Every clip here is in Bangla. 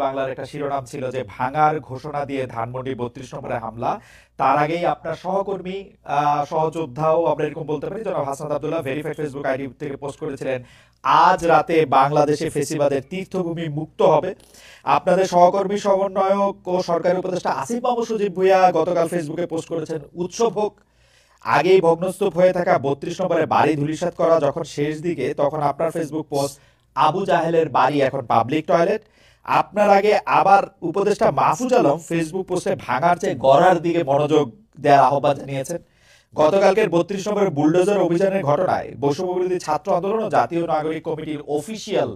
বাংলার একটা শিরোনাম ছিল যে ভাঙার ঘোষণা দিয়ে ধানমন্ডি 32 নম্বরে হামলা। তার আগেই আপনার সহকর্মী সহযোদ্ধাও আমরা এরকম বলতে পারি জনাব Hasnat Abdullah verified Facebook ID থেকে পোস্ট করেছিলেন আজ রাতে বাংলাদেশে ফেসিবাদের তীর্থভূমি মুক্ত হবে। আপনাদের সহকর্মী সমন্বয়ক ও সরকারি উপদেষ্টা আসিফ মাহমুদ সজীব ভুঁইয়া গতকাল ফেসবুকে পোস্ট করেছেন উৎসব হোক। আগেই ভগ্নস্তূপ হয়ে থাকা 32 নম্বরে বাড়ি ধূলিসাৎ করা যখন শেষ দিকে, তখন আপনার ফেসবুক পোস্ট আবু জাহেলের বাড়ি এখন পাবলিক টয়লেট। আপনার আগে আবার উপদেষ্টা মাহফুজ আলম ফেসবুক পোস্টে ভাঙার চেয়ে গড়ার দিকে মনোযোগ দেওয়ার আহ্বান জানিয়েছেন। গতকালকের 32 নম্বরের বুলডোজার অভিযানের ঘটনায় বৈষম্যবিরোধী ছাত্র আন্দোলন ও জাতীয় নাগরিক কমিটির অফিসিয়াল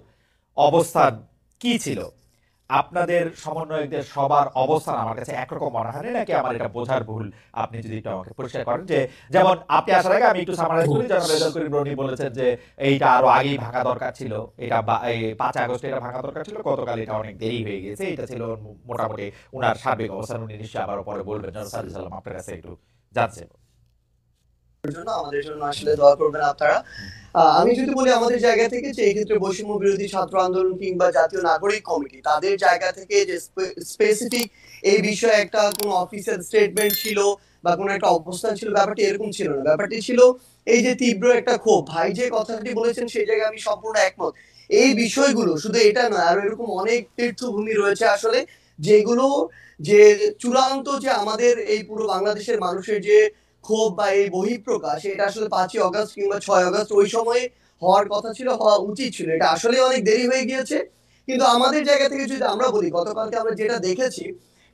অবস্থান কি ছিল? আপনাদের সমন্বয়কদের সবার অবস্থান আমার কাছে একরকম মনে হয়, নাকি আমার এটা বোঝার ভুল? আপনি যদি একটু আমাকে পরিষ্কার করেন যে, যেমন আপনি আসার আগে আমি একটু সামারাইজ করি, যেমন রেজাল্ট করিম রনি বলেছেন যে এইটা আরো আগেই ভাঙা দরকার ছিল, এটা 5 আগস্ট এটা ভাঙা দরকার ছিল, গতকাল এটা অনেক দেরি হয়ে গেছে, এটা ছিল মোটামুটি উনার সার্বিক অবস্থান। উনি নিশ্চয়ই আবার পরে বলবেন। সাজিদ সালাম আপনার কাছে একটু জানছে আমাদের জন্য আসলে দোয়া করবেন আপনারা। আমি যদি বলি আমাদের জায়গা থেকে যে এই ক্ষেত্রে বৈষম্য বিরোধী ছাত্র আন্দোলন কিংবা জাতীয় নাগরিক কমিটি তাদের জায়গা থেকে যে স্পেসিফিক এই বিষয়ে একটা কোনো অফিসিয়াল স্টেটমেন্ট ছিল বা কোনো একটা অবস্থান ছিল, ব্যাপারটি এরকম ছিল না। ব্যাপারটি ছিল এই যে তীব্র একটা ক্ষোভ। ভাই যে কথাটি বলেছেন সেই জায়গায় আমি সম্পূর্ণ একমত। এই বিষয়গুলো শুধু এটা নয়, আরো এরকম অনেক তীর্থভূমি রয়েছে আসলে, যেগুলো যে চূড়ান্ত যে আমাদের এই পুরো বাংলাদেশের মানুষের যে ক্ষোভ বা এই বহিঃপ্রকাশ, এটা আসলে 5ই অগস্ট কিংবা 6 অগস্ট ওই সময়ে হওয়ার কথা ছিল, হওয়া উচিত ছিল। এটা আসলে অনেক দেরি হয়ে গিয়েছে। কিন্তু আমাদের জায়গা থেকে যদি আমরা বলি, গতকালকে আমরা যেটা দেখেছি,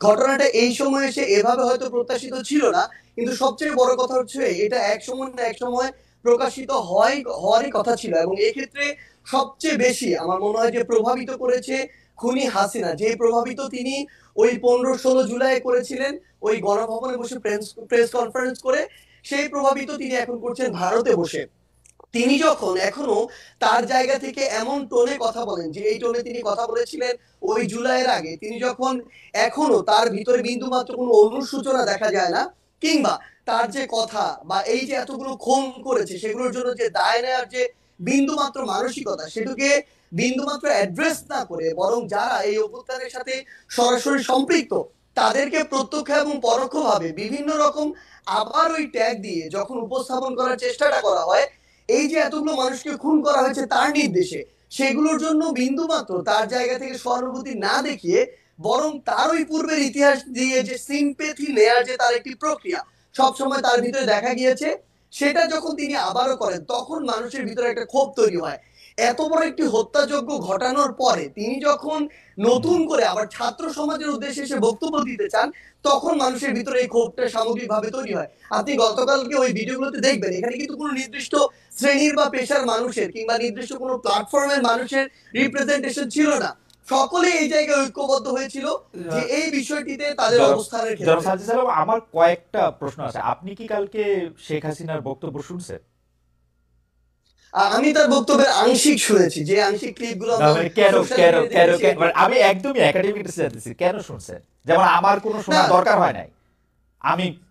ঘটনাটা এই সময়ে এসে এভাবে হয়তো প্রত্যাশিত ছিল না। কিন্তু সবচেয়ে বড় কথা হচ্ছে এটা এক সময় না এক সময় প্রকাশিত হওয়ারই কথা ছিল। এবং এক্ষেত্রে সবচেয়ে বেশি আমার মনে হয় যে প্রভাবিত করেছে খুনি হাসিনা। যে প্রভাবিত তিনি ওই 15-16 জুলাই করেছিলেন ওই গণভবনে বসে প্রেস কনফারেন্স করে, সেই প্রভাবিত তিনি এখন করছেন ভারতে বসে। তিনি যখন এখনো তার জায়গা থেকে এমন টোনে কথা বলেন যে এই টোনে তিনি কথা বলেছিলেন ওই জুলাইয়ের আগে, তিনি যখন এখনো তার ভিতরে বিন্দু মাত্র কোনো অনুসূচনা দেখা যায় না, কিংবা তার যে কথা বা এই যে এতগুলো খুন করেছে সেগুলোর জন্য যে দায় নেওয়ার যে বিন্দু মাত্র মানসিকতা, সেটাকে বিন্দু মাত্র অ্যাড্রেস না করে বরং যারা এই অভ্যুত্থানের সাথে সরাসরি সম্পৃক্ত তাদেরকে প্রত্যক্ষ এবং পরোক্ষভাবে বিভিন্ন রকম আবার ওই ট্যাগ দিয়ে যখন উপস্থাপন করার চেষ্টাটা করা হয়, এই যে এতগুলো মানুষকে খুন করা হয়েছে তার নির্দেশে, সেগুলোর জন্য বিন্দুমাত্র তার জায়গা থেকে সহানুভূতি না দেখিয়ে বরং তার ওই পূর্বের ইতিহাস দিয়ে যে সিম্পেথি নেয়ার যে তার একটি প্রক্রিয়া সবসময় তার ভিতরে দেখা গিয়েছে, সেটা যখন তিনি আবারও করেন তখন মানুষের ভিতরে একটা ক্ষোভ তৈরি হয়। এত বড় একটি হত্যাযজ্ঞ ঘটানোর পরে তিনি যখন নতুন করে আবার ছাত্র সমাজের উদ্দেশ্যে এসে বক্তব্য দিতে চান, তখন মানুষের ভিতরে এই ক্ষোভটা সামগ্রিকভাবে তৈরি হয়। আপনি গতকালকে ওই ভিডিওগুলোতে দেখবেন এখানে কিন্তু কোনো নির্দিষ্ট শ্রেণীর বা পেশার মানুষের কিংবা নির্দিষ্ট কোনো প্ল্যাটফর্মের মানুষের রিপ্রেজেন্টেশন ছিল না। সকলে এই জায়গায় ঐক্যবদ্ধ হয়েছিল যে এই বিষয়টিতে তাদের অবস্থানের ক্ষেত্রে। আমার কয়েকটা প্রশ্ন আছে। আপনি কি কালকে শেখ হাসিনার বক্তব্য শুনছেন? আমি তার বক্তব্যের আংশিক শুনেছি, যে আংশিক ক্লিপগুলো আমি একদমই একাডেমিক জানতেছি কেন শুনছেন? যেমন আমার কোনো শোনার দরকার হয় নাই,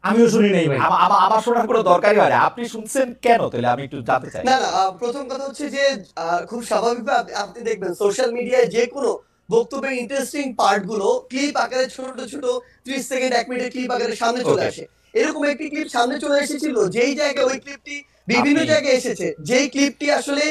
আমিও শুনি নাই ভাই, আমার শোনার কোনো দরকারই হয় না, আপনি শুনছেন কেন? তাহলে আমি একটু জানতে চাই। না না, প্রথম কথা হচ্ছে যে খুব স্বাভাবিকভাবে আপনি দেখবেন সোশ্যাল মিডিয়ায় যে কোনো বক্তব্যের ইন্টারেস্টিং পার্ট গুলো ক্লিপ আকারে ছোট ছোট 30 সেকেন্ড 1 মিনিটের ক্লিপ আকারে সামনে চলে আসে। এরকম একটি ক্লিপ সামনে চলে এসেছিল, যেই জায়গায় ওই ক্লিপটি বিভিন্ন জায়গায় এসেছে, যেই ক্লিপটি আসলে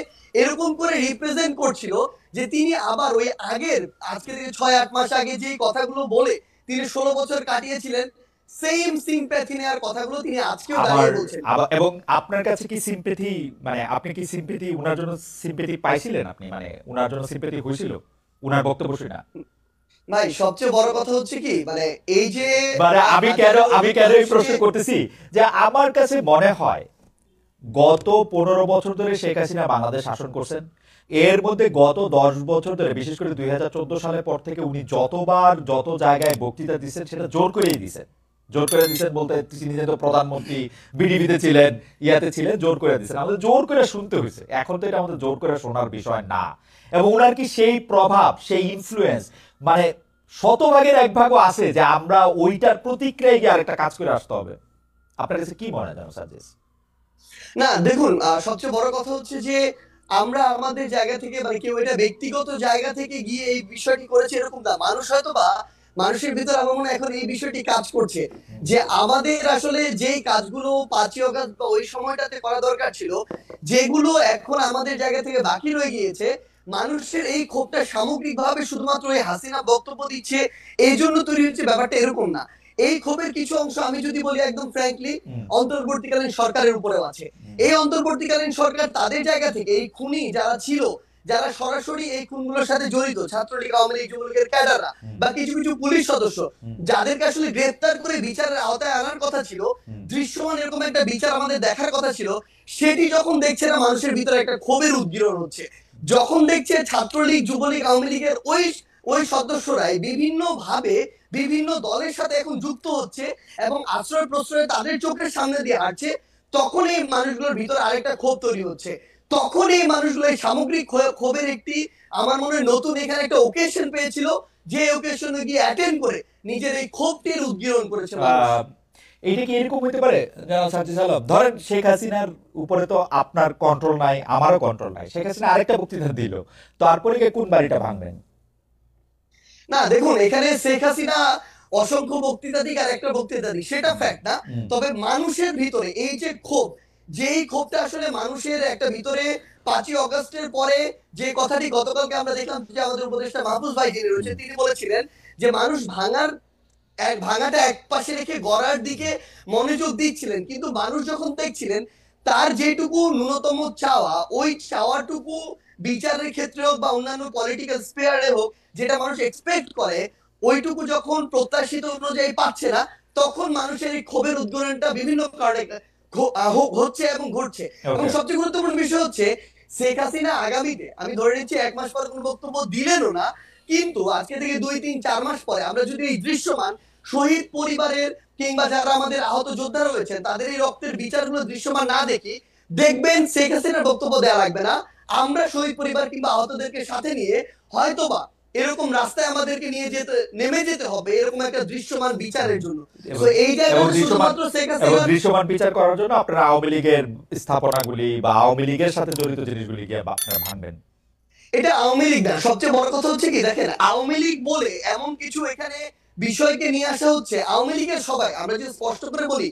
এরকম করে রিপ্রেজেন্ট করছিল যে তিনি আবার ওই আগের আজকে থেকে 6-8 মাস আগে যেই কথাগুলো বলে তিনি 16 বছর কাটিয়েছিলেন, সেম সিম্প্যাথি নেওয়ার কথাগুলো তিনি আজকেও দাঁড়িয়ে বলছেন। এবং আপনার কাছে কি সিম্প্যাথি, মানে আপনি কি সিম্প্যাথি উনার জন্য সিম্প্যাথি পাইছিলেন? আপনি মানে উনার জন্য সিম্প্যাথি হয়েছিল উনার বক্তব্য শুনে? ভাই সবচেয়ে বড় কথা হচ্ছে কি, মানে এই যে মানে আমি কেন এই প্রশ্ন করতেছি, যে আমার কাছে মনে হয় গত 15 বছর ধরে শেখ হাসিনা বাংলাদেশ শাসন করছেন। এর মধ্যে গত 10 বছর ধরে, বিশেষ করে 2014 সালের পর থেকে উনি যতবার যত জায়গায় বক্তৃতা দিচ্ছেন সেটা জোর করেই দিচ্ছেন। জোর করে দিচ্ছেন বলতে তিনি যেহেতু প্রধানমন্ত্রী, বিডিবিতে ছিলেন, ইয়াতে ছিলেন, জোর করে দিচ্ছেন, আমাদের জোর করে শুনতে হয়েছে। এখন তো এটা আমাদের জোর করে শোনার বিষয় না। এবং ওনার কি সেই প্রভাব, সেই ইনফ্লুয়েন্স, মানে 100 ভাগের 1 ভাগও আছে যে আমরা ওইটার প্রতিক্রিয়ায় গিয়ে আরেকটা কাজ করে আসতে হবে? আপনার কাছে কি মনে হয় সাজেস? না দেখুন, সবচেয়ে বড় কথা হচ্ছে যে আমরা আমাদের জায়গা থেকে মানে কেউ এটা ব্যক্তিগত জায়গা থেকে গিয়ে এই বিষয়টি করেছে এরকম না। মানুষ হয়তো বা মানুষের ভিতর আমার মনে হয় এখন এই বিষয়টি কাজ করছে যে আমাদের আসলে যেই কাজগুলো 5ই অগাস্ট বা ওই সময়টাতে করা দরকার ছিল, যেগুলো এখন আমাদের জায়গা থেকে বাকি রয়ে গিয়েছে, মানুষের এই ক্ষোভটা সামগ্রিকভাবে শুধুমাত্র এই হাসিনা বক্তব্য দিচ্ছে এই জন্য তৈরি হচ্ছে, ব্যাপারটা এরকম না। এই ক্ষোভের কিছু অংশ আমি যদি বলি একদম ফ্র্যাঙ্কলি অন্তর্বর্তীকালীন সরকারের উপরেও আছে। এই অন্তর্বর্তীকালীন সরকার তাদের জায়গা থেকে এই খুনি যারা ছিল, যারা সরাসরি এই খুনগুলোর সাথে জড়িত, ছাত্রলীগ, আওয়ামী লীগ, যুবলীগের ক্যাডাররা বা কিছু কিছু পুলিশ সদস্য, যাদেরকে আসলে গ্রেফতার করে বিচারের আওতায় আনার কথা ছিল, দৃশ্যমান এরকম একটা বিচার আমাদের দেখার কথা ছিল, সেটি যখন দেখছে না মানুষের ভিতরে একটা ক্ষোভের উদ্গীরণ হচ্ছে। যখন দেখছে ছাত্রলীগ, যুবলীগ, আওয়ামী লীগের ওই ওই সদস্যরাই বিভিন্ন ভাবে বিভিন্ন দলের সাথে এখন যুক্ত হচ্ছে এবং আশ্রয় প্রশ্রয় তাদের চোখের সামনে দিয়ে হাঁটছে, তখন এই মানুষগুলোর ভিতরে আরেকটা ক্ষোভ তৈরি হচ্ছে। তখন এই মানুষগুলো এই সামগ্রিক ক্ষোভের একটি আমার মনে হয় নতুন এখানে একটা ওকেশন পেয়েছিল, যে ওকেশনে গিয়ে অ্যাটেন্ড করে নিজের এই ক্ষোভটির উদ্গীরণ করেছে মানুষ। এইটা কি এরকম হতে পারে জনাব সাজ্জাদ আলম? ধরেন শেখ হাসিনার উপরে তো আপনার কন্ট্রোল নাই, আমারও কন্ট্রোল নাই। শেখ হাসিনা আরেকটা বক্তৃতা দিল, তারপরে গিয়ে কোন বাড়িটা ভাঙবেন? না দেখুন, এখানে শেখ হাসিনা অসংখ্য বক্তৃতা দিক আর একটা বক্তৃতা দিক, সেটা ফ্যাক্ট না। তবে মানুষের ভিতরে এই যে ক্ষোভ, যেই ক্ষোভটা আসলে মানুষের একটা ভিতরে 5ই অগস্টের পরে, যে কথাটি গতকালকে আমরা দেখলাম যে আমাদের উপদেষ্টা মাহফুজ ভাই যিনি রয়েছে তিনি বলেছিলেন যে মানুষ ভাঙাটা এক পাশে রেখে গড়ার দিকে মনোযোগ দিচ্ছিলেন, কিন্তু মানুষ যখন দেখছিলেন তার যেটুকু ন্যূনতম চাওয়া, ওই চাওয়াটুকু বিচারের ক্ষেত্রে হোক বা অন্যান্য পলিটিক্যাল স্পেয়ারে হোক, যেটা মানুষ এক্সপেক্ট করে, ওইটুকু যখন প্রত্যাশিত অনুযায়ী পাচ্ছে না, তখন মানুষের এই ক্ষোভের উদ্গরণটা বিভিন্ন কারণে হচ্ছে এবং ঘটছে। এবং সবচেয়ে গুরুত্বপূর্ণ বিষয় হচ্ছে শেখ হাসিনা আগামীতে, আমি ধরে নিচ্ছি 1 মাস পরে কোনো বক্তব্য দিলেনও না, কিন্তু আজকে থেকে 2, 3, 4 মাস পরে আমরা যদি এই দৃশ্যমান শহীদ পরিবারের কিংবা যারা আমাদের আহত যোদ্ধা রয়েছেন তাদের এই রক্তের বিচারগুলো দৃশ্যমান না দেখি, দেখবেন শেখ হাসিনার বক্তব্য দেওয়া লাগবে না, আমরা শহীদ পরিবার কিংবা আহতদেরকে সাথে নিয়ে হয়তোবা এরকম রাস্তায় আমাদেরকে নিয়ে যেতে নেমে যেতে হবে এরকম একটা দৃশ্যমান বিচারের জন্য। তো এই জায়গাটা শুধুমাত্র শেখ হাসিনা দৃশ্যমান বিচার করার জন্য আপনারা আওয়ামী লীগের স্থাপনাগুলি বা আওয়ামী লীগের সাথে জড়িত জিনিসগুলি গিয়ে আপনারা ভাঙবেন। এটা আওয়ামী লীগ না, সবচেয়ে বড় কথা হচ্ছে কি দেখেন, আওয়ামী লীগ বলে এমন কিছু এখানে বিষয়কে নিয়ে আসা হচ্ছে। আওয়ামী লীগের সবাই, আমরা যদি স্পষ্ট করে বলি,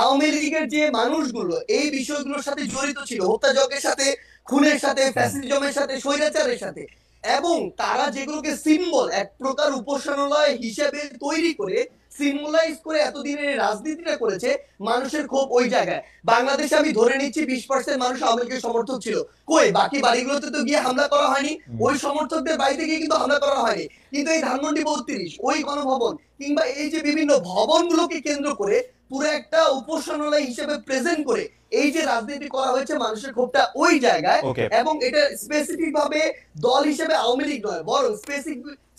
আওয়ামী লীগের যে মানুষগুলো এই বিষয়গুলোর সাথে জড়িত ছিল, হত্যাযজ্ঞের সাথে, খুনের সাথে, ফ্যাসিজমের সাথে, স্বৈরাচারের সাথে, এবং তারা যেগুলোকে সিম্বল এক প্রকার উপাসনালয় হিসেবে তৈরি করে সিম্বলাইজ করে এতদিনের রাজনীতিটা করেছে, মানুষের ক্ষোভ ওই জায়গায়। বাংলাদেশে আমি ধরে নিচ্ছি 20% মানুষ আওয়ামী লীগের সমর্থক ছিল, কই বাকি বাড়িগুলোতে তো গিয়ে হামলা করা হয়নি, ওই সমর্থকদের বাড়িতে গিয়ে কিন্তু হামলা করা হয়নি, কিন্তু এই ধানমন্ডি 32 ওই গণভবন কিংবা এই যে বিভিন্ন ভবনগুলোকে কেন্দ্র করে পুরো একটা উপাসনালয় হিসেবে প্রেজেন্ট করে এই যে রাজনীতি করা হয়েছে, মানুষের ক্ষোভটা ওই জায়গায়। এবং এটা স্পেসিফিক ভাবে দল হিসেবে আওয়ামী লীগ নয়, বরং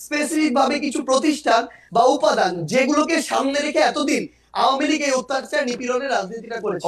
স্পেসিফিক ভাবে কিছু প্রতিষ্ঠান বা উপাদান যেগুলোকে সামনে রেখে এতদিন আওয়ামী লীগ এই অত্যাচার নিপীড়নের রাজনীতিটা করেছে।